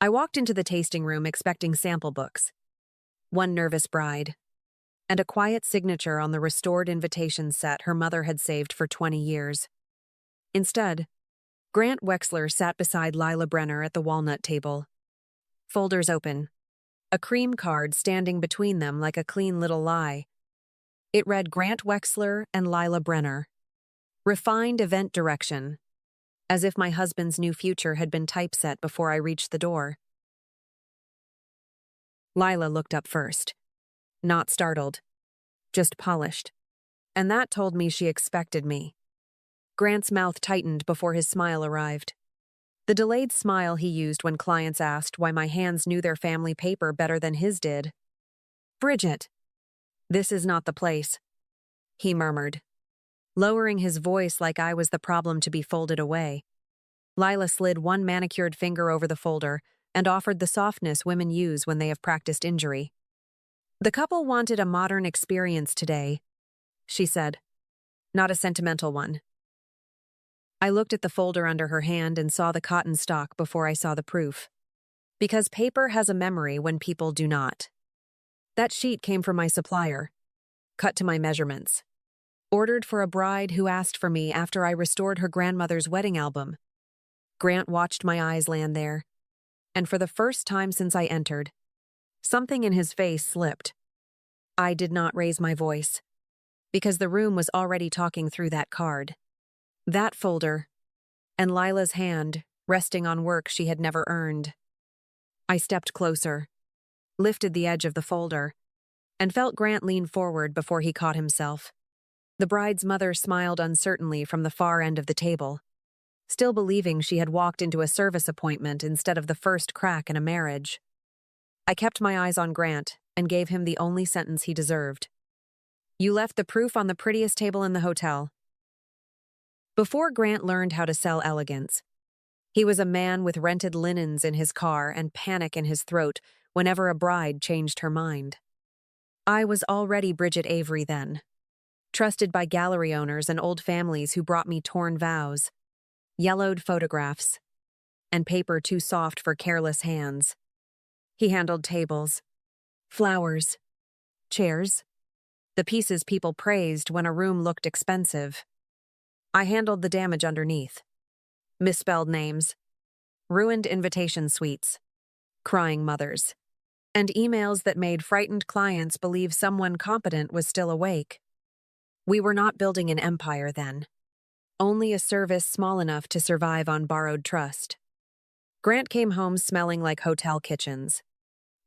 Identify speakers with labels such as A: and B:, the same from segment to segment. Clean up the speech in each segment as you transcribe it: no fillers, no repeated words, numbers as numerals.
A: I walked into the tasting room expecting sample books, one nervous bride, and a quiet signature on the restored invitation set her mother had saved for 20 years. Instead, Grant Wexler sat beside Lila Brenner at the walnut table. Folders open, a cream card standing between them like a clean little lie. It read Grant Wexler and Lila Brenner. Refined event direction, as if my husband's new future had been typeset before I reached the door. Lila looked up first, not startled, just polished, and that told me she expected me. Grant's mouth tightened before his smile arrived. The delayed smile he used when clients asked why my hands knew their family paper better than his did. "Bridget, this is not the place," he murmured, lowering his voice like I was the problem to be folded away. Lila slid one manicured finger over the folder and offered the softness women use when they have practiced injury. "The couple wanted a modern experience today," she said, "not a sentimental one." I looked at the folder under her hand and saw the cotton stock before I saw the proof. Because paper has a memory when people do not. That sheet came from my supplier, cut to my measurements. Ordered for a bride who asked for me after I restored her grandmother's wedding album. Grant watched my eyes land there, and for the first time since I entered, something in his face slipped. I did not raise my voice, because the room was already talking through that card. That folder, and Lila's hand resting on work she had never earned. I stepped closer, lifted the edge of the folder, and felt Grant lean forward before he caught himself. The bride's mother smiled uncertainly from the far end of the table, still believing she had walked into a service appointment instead of the first crack in a marriage. I kept my eyes on Grant and gave him the only sentence he deserved. "You left the proof on the prettiest table in the hotel." Before Grant learned how to sell elegance, he was a man with rented linens in his car and panic in his throat whenever a bride changed her mind. I was already Bridget Avery then, trusted by gallery owners and old families who brought me torn vows, yellowed photographs, and paper too soft for careless hands. He handled tables, flowers, chairs, the pieces people praised when a room looked expensive. I handled the damage underneath. Misspelled names, ruined invitation suites, crying mothers, and emails that made frightened clients believe someone competent was still awake. We were not building an empire then, only a service small enough to survive on borrowed trust. Grant came home smelling like hotel kitchens,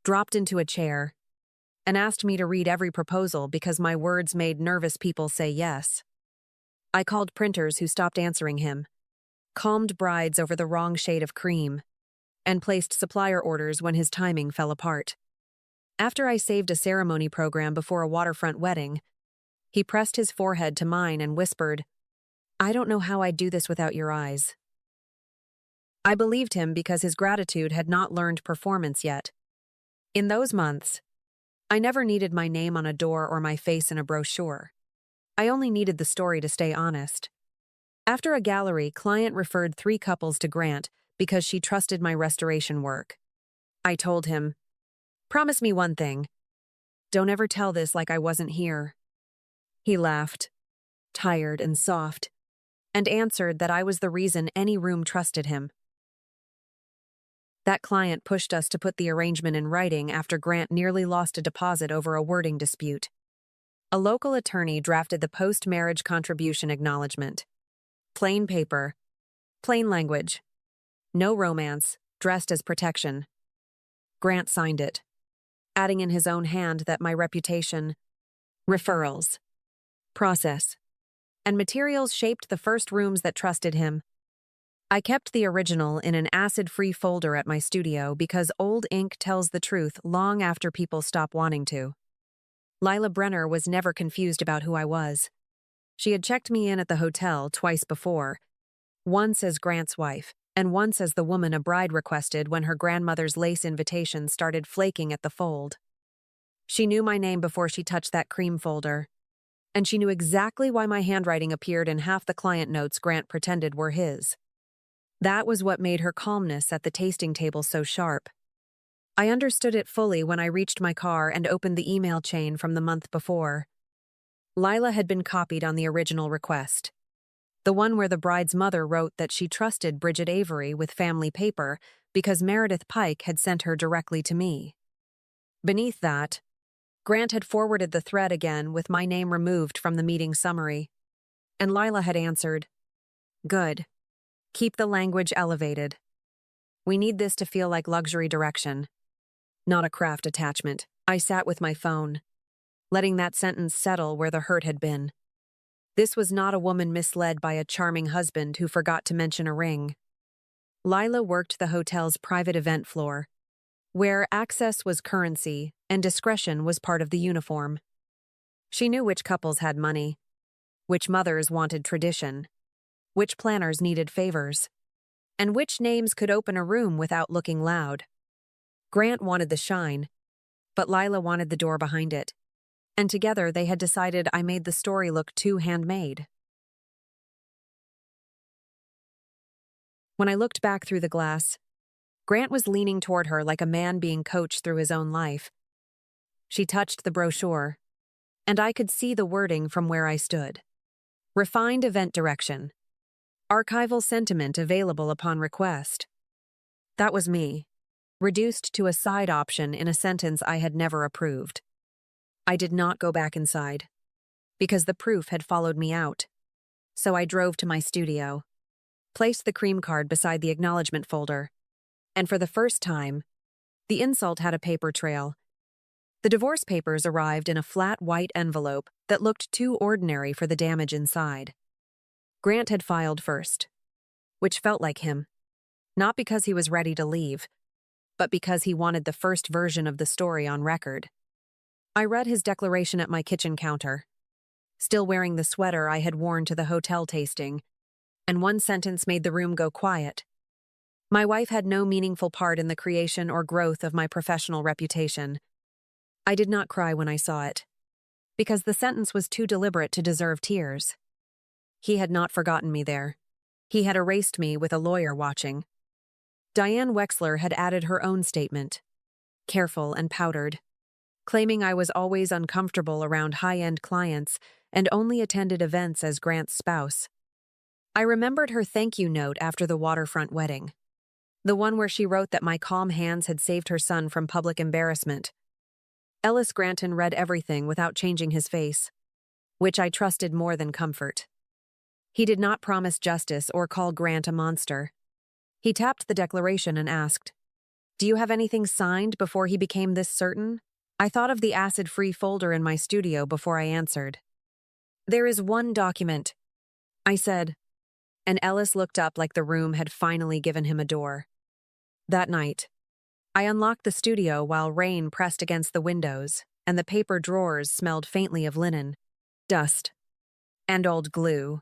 A: dropped into a chair, and asked me to read every proposal because my words made nervous people say yes. I called printers who stopped answering him, calmed brides over the wrong shade of cream, and placed supplier orders when his timing fell apart. After I saved a ceremony program before a waterfront wedding, he pressed his forehead to mine and whispered, "I don't know how I'd do this without your eyes." I believed him because his gratitude had not learned performance yet. In those months, I never needed my name on a door or my face in a brochure. I only needed the story to stay honest. After a gallery, client referred 3 couples to Grant because she trusted my restoration work. I told him, "Promise me one thing. Don't ever tell this like I wasn't here." He laughed, tired and soft, and answered that I was the reason any room trusted him. That client pushed us to put the arrangement in writing after Grant nearly lost a deposit over a wording dispute. A local attorney drafted the post-marriage contribution acknowledgement. Plain paper, plain language, no romance, dressed as protection. Grant signed it, adding in his own hand that my reputation, referrals, process, and materials shaped the first rooms that trusted him. I kept the original in an acid-free folder at my studio because old ink tells the truth long after people stop wanting to. Lila Brenner was never confused about who I was. She had checked me in at the hotel twice before, once as Grant's wife, and once as the woman a bride requested when her grandmother's lace invitation started flaking at the fold. She knew my name before she touched that cream folder, and she knew exactly why my handwriting appeared in half the client notes Grant pretended were his. That was what made her calmness at the tasting table so sharp. I understood it fully when I reached my car and opened the email chain from the month before. Lila had been copied on the original request. The one where the bride's mother wrote that she trusted Bridget Avery with family paper because Meredith Pike had sent her directly to me. Beneath that, Grant had forwarded the thread again with my name removed from the meeting summary. And Lila had answered, "Good. Keep the language elevated. We need this to feel like luxury direction, not a craft attachment." I sat with my phone, letting that sentence settle where the hurt had been. This was not a woman misled by a charming husband who forgot to mention a ring. Lila worked the hotel's private event floor, where access was currency and discretion was part of the uniform. She knew which couples had money, which mothers wanted tradition, which planners needed favors, and which names could open a room without looking loud. Grant wanted the shine, but Lila wanted the door behind it, and together they had decided I made the story look too handmade. When I looked back through the glass, Grant was leaning toward her like a man being coached through his own life. She touched the brochure, and I could see the wording from where I stood. Refined event direction. Archival sentiment available upon request. That was me, reduced to a side option in a sentence I had never approved. I did not go back inside, because the proof had followed me out. So I drove to my studio, placed the cream card beside the acknowledgement folder, and for the first time, the insult had a paper trail. The divorce papers arrived in a flat white envelope that looked too ordinary for the damage inside. Grant had filed first, which felt like him, not because he was ready to leave, but because he wanted the first version of the story on record. I read his declaration at my kitchen counter, still wearing the sweater I had worn to the hotel tasting, and one sentence made the room go quiet. My wife had no meaningful part in the creation or growth of my professional reputation. I did not cry when I saw it, because the sentence was too deliberate to deserve tears. He had not forgotten me there. He had erased me with a lawyer watching. Diane Wexler had added her own statement, careful and powdered, claiming I was always uncomfortable around high-end clients and only attended events as Grant's spouse. I remembered her thank you note after the waterfront wedding, the one where she wrote that my calm hands had saved her son from public embarrassment. Ellis Granton read everything without changing his face, which I trusted more than comfort. He did not promise justice or call Grant a monster. He tapped the declaration and asked, "Do you have anything signed before he became this certain?" I thought of the acid-free folder in my studio before I answered. "There is one document," I said, and Ellis looked up like the room had finally given him a door. That night, I unlocked the studio while rain pressed against the windows and the paper drawers smelled faintly of linen, dust, and old glue.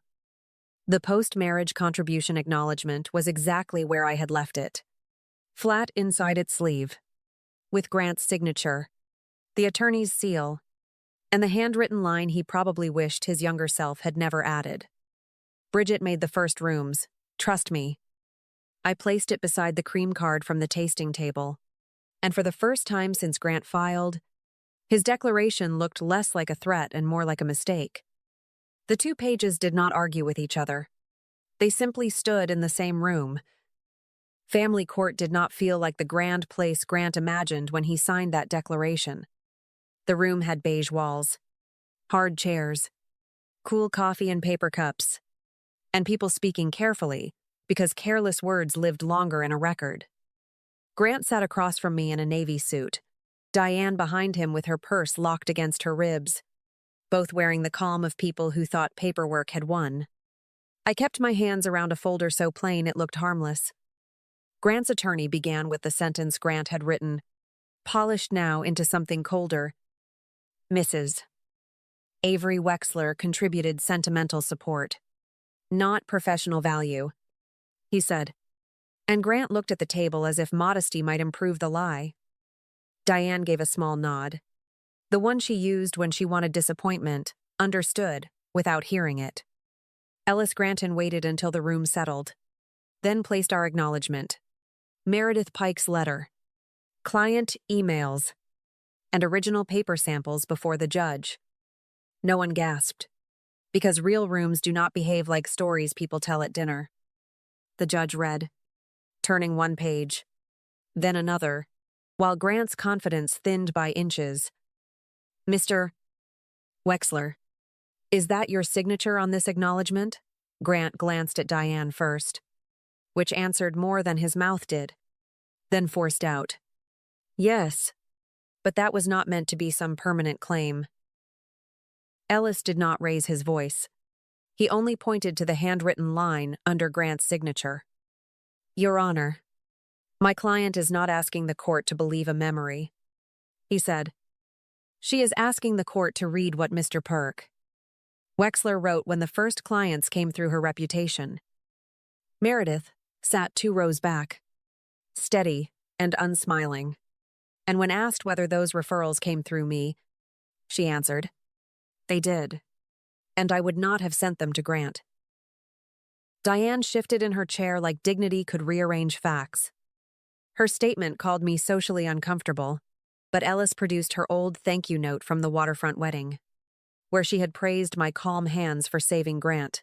A: The post-marriage contribution acknowledgement was exactly where I had left it, flat inside its sleeve, with Grant's signature, the attorney's seal, and the handwritten line he probably wished his younger self had never added. Bridget made the first rooms, trust me. I placed it beside the cream card from the tasting table, and for the first time since Grant filed, his declaration looked less like a threat and more like a mistake. The two pages did not argue with each other. They simply stood in the same room. Family court did not feel like the grand place Grant imagined when he signed that declaration. The room had beige walls, hard chairs, cool coffee and paper cups, and people speaking carefully, because careless words lived longer in a record. Grant sat across from me in a navy suit, Diane behind him with her purse locked against her ribs, both wearing the calm of people who thought paperwork had won. I kept my hands around a folder so plain it looked harmless. Grant's attorney began with the sentence Grant had written, polished now into something colder. Mrs. Avery Wexler contributed sentimental support, not professional value, he said, and Grant looked at the table as if modesty might improve the lie. Diane gave a small nod, the one she used when she wanted disappointment, understood, without hearing it. Ellis Granton waited until the room settled. then placed our acknowledgement, Meredith Pike's letter, client emails, and original paper samples before the judge. No one gasped, because real rooms do not behave like stories people tell at dinner. The judge read, turning one page, then another, while Grant's confidence thinned by inches. Mr. Wexler, is that your signature on this acknowledgement? Grant glanced at Diane first, which answered more than his mouth did, then forced out, yes, but that was not meant to be some permanent claim. Ellis did not raise his voice. He only pointed to the handwritten line under Grant's signature. Your Honor, my client is not asking the court to believe a memory, he said. She is asking the court to read what Mr. Perk Wexler wrote when the first clients came through her reputation. Meredith sat 2 rows back, steady and unsmiling, and when asked whether those referrals came through me, she answered, they did, and I would not have sent them to Grant. Diane shifted in her chair like dignity could rearrange facts. Her statement called me socially uncomfortable, but Ellis produced her old thank you note from the waterfront wedding, where she had praised my calm hands for saving Grant.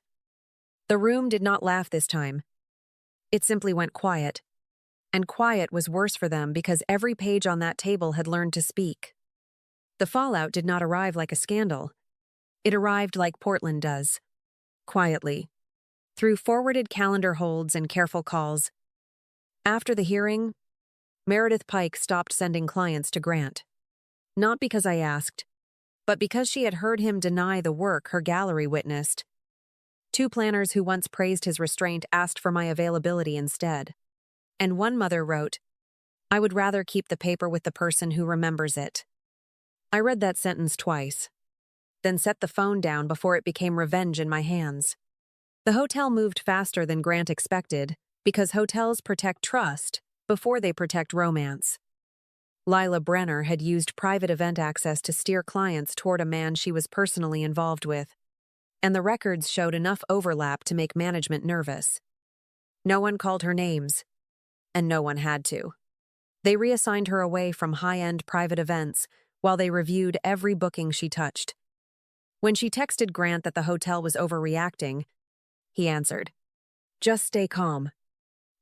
A: The room did not laugh this time. It simply went quiet, and quiet was worse for them because every page on that table had learned to speak. The fallout did not arrive like a scandal. It arrived like Portland does, quietly, through forwarded calendar holds and careful calls. After the hearing, Meredith Pike stopped sending clients to Grant. Not because I asked, but because she had heard him deny the work her gallery witnessed. 2 planners who once praised his restraint asked for my availability instead. And one mother wrote, I would rather keep the paper with the person who remembers it. I read that sentence twice, then set the phone down before it became revenge in my hands. The hotel moved faster than Grant expected because hotels protect trust before they protect romance. Lila Brenner had used private event access to steer clients toward a man she was personally involved with, and the records showed enough overlap to make management nervous. No one called her names, and no one had to. They reassigned her away from high-end private events while they reviewed every booking she touched. When she texted Grant that the hotel was overreacting, he answered, just stay calm,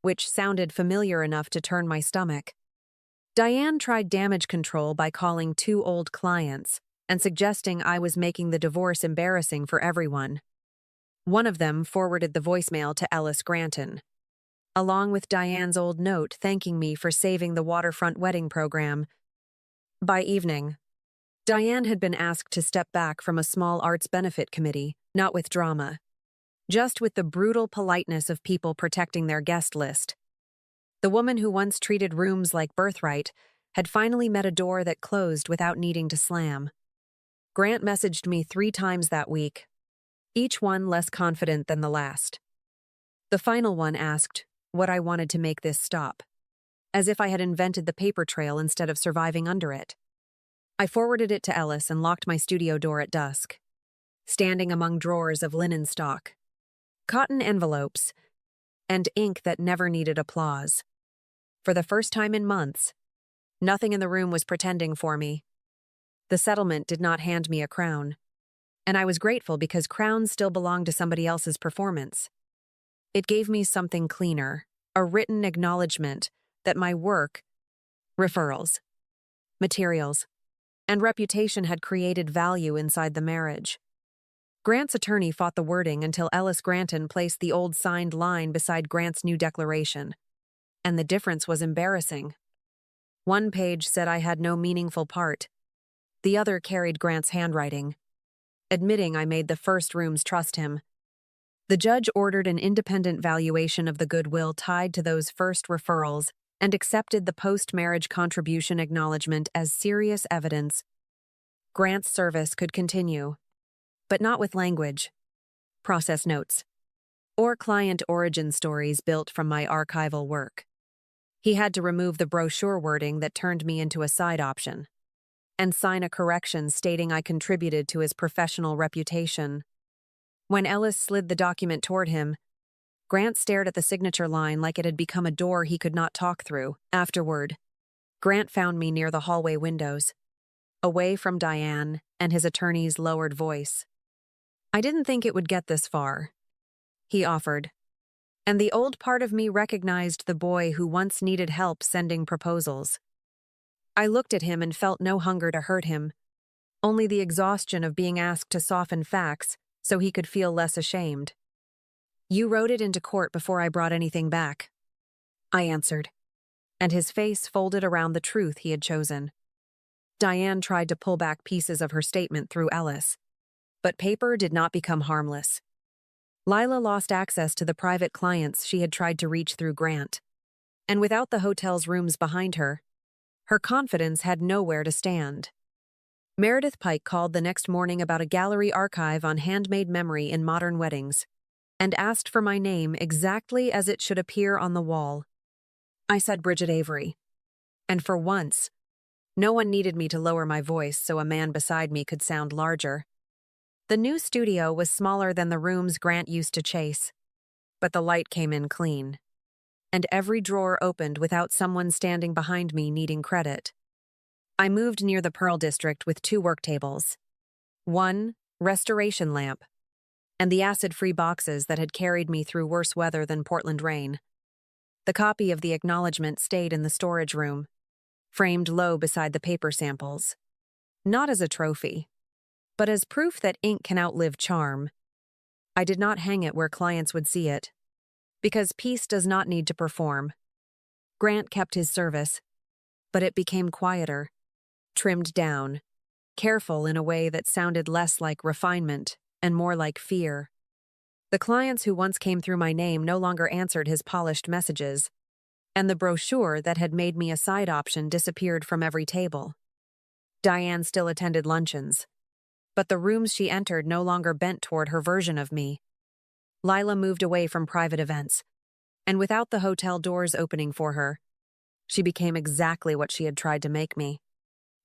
A: which sounded familiar enough to turn my stomach. Diane tried damage control by calling 2 old clients and suggesting I was making the divorce embarrassing for everyone. One of them forwarded the voicemail to Ellis Granton, along with Diane's old note thanking me for saving the waterfront wedding program. By evening, Diane had been asked to step back from a small arts benefit committee, not with drama, just with the brutal politeness of people protecting their guest list. The woman who once treated rooms like birthright had finally met a door that closed without needing to slam. Grant messaged me 3 times that week, each one less confident than the last. The final one asked what I wanted to make this stop, as if I had invented the paper trail instead of surviving under it. I forwarded it to Ellis and locked my studio door at dusk, standing among drawers of linen stock, cotton envelopes, and ink that never needed applause. For the first time in months, nothing in the room was pretending for me. The settlement did not hand me a crown, and I was grateful because crowns still belonged to somebody else's performance. It gave me something cleaner, a written acknowledgement that my work, referrals, materials, and reputation had created value inside the marriage. Grant's attorney fought the wording until Ellis Granton placed the old signed line beside Grant's new declaration, and the difference was embarrassing. One page said I had no meaningful part. The other carried Grant's handwriting, admitting I made the first rooms trust him. The judge ordered an independent valuation of the goodwill tied to those first referrals and accepted the post-marriage contribution acknowledgement as serious evidence. Grant's service could continue, but not with language, process notes, or client origin stories built from my archival work. He had to remove the brochure wording that turned me into a side option, and sign a correction stating I contributed to his professional reputation. When Ellis slid the document toward him, Grant stared at the signature line like it had become a door he could not talk through. Afterward, Grant found me near the hallway windows, away from Diane and his attorney's lowered voice. "I didn't think it would get this far," he offered, and the old part of me recognized the boy who once needed help sending proposals. I looked at him and felt no hunger to hurt him, only the exhaustion of being asked to soften facts so he could feel less ashamed. "You wrote it into court before I brought anything back," I answered, and his face folded around the truth he had chosen. Diane tried to pull back pieces of her statement through Ellis, but paper did not become harmless. Lila lost access to the private clients she had tried to reach through Grant, and without the hotel's rooms behind her confidence had nowhere to stand. Meredith Pike called the next morning about a gallery archive on handmade memory in modern weddings, and asked for my name exactly as it should appear on the wall. I said Bridget Avery, and for once, no one needed me to lower my voice so a man beside me could sound larger. The new studio was smaller than the rooms Grant used to chase, but the light came in clean, and every drawer opened without someone standing behind me needing credit. I moved near the Pearl District with 2 work tables, 1 restoration lamp, and the acid-free boxes that had carried me through worse weather than Portland rain. The copy of the acknowledgement stayed in the storage room, framed low beside the paper samples, not as a trophy, but as proof that ink can outlive charm. I did not hang it where clients would see it, because peace does not need to perform. Grant kept his service, but it became quieter, trimmed down, careful in a way that sounded less like refinement and more like fear. The clients who once came through my name no longer answered his polished messages, and the brochure that had made me a side option disappeared from every table. Diane still attended luncheons, but the rooms she entered no longer bent toward her version of me. Lila moved away from private events, and without the hotel doors opening for her, she became exactly what she had tried to make me: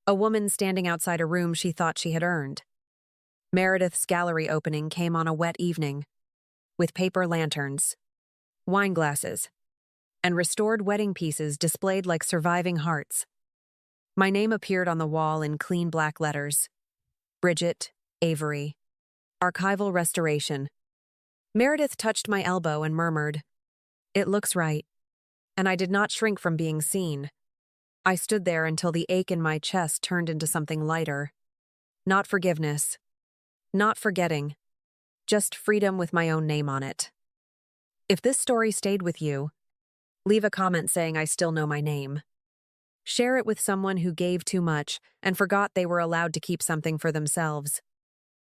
A: a woman standing outside a room she thought she had earned. Meredith's gallery opening came on a wet evening, with paper lanterns, wine glasses, and restored wedding pieces displayed like surviving hearts. My name appeared on the wall in clean black letters: Bridget Avery, Archival Restoration. Meredith touched my elbow and murmured, "It looks right," and I did not shrink from being seen. I stood there until the ache in my chest turned into something lighter. Not forgiveness, not forgetting, just freedom with my own name on it. If this story stayed with you, leave a comment saying I still know my name. Share it with someone who gave too much and forgot they were allowed to keep something for themselves.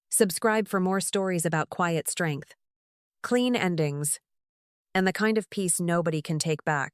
A: Subscribe for more stories about quiet strength, clean endings, and the kind of peace nobody can take back.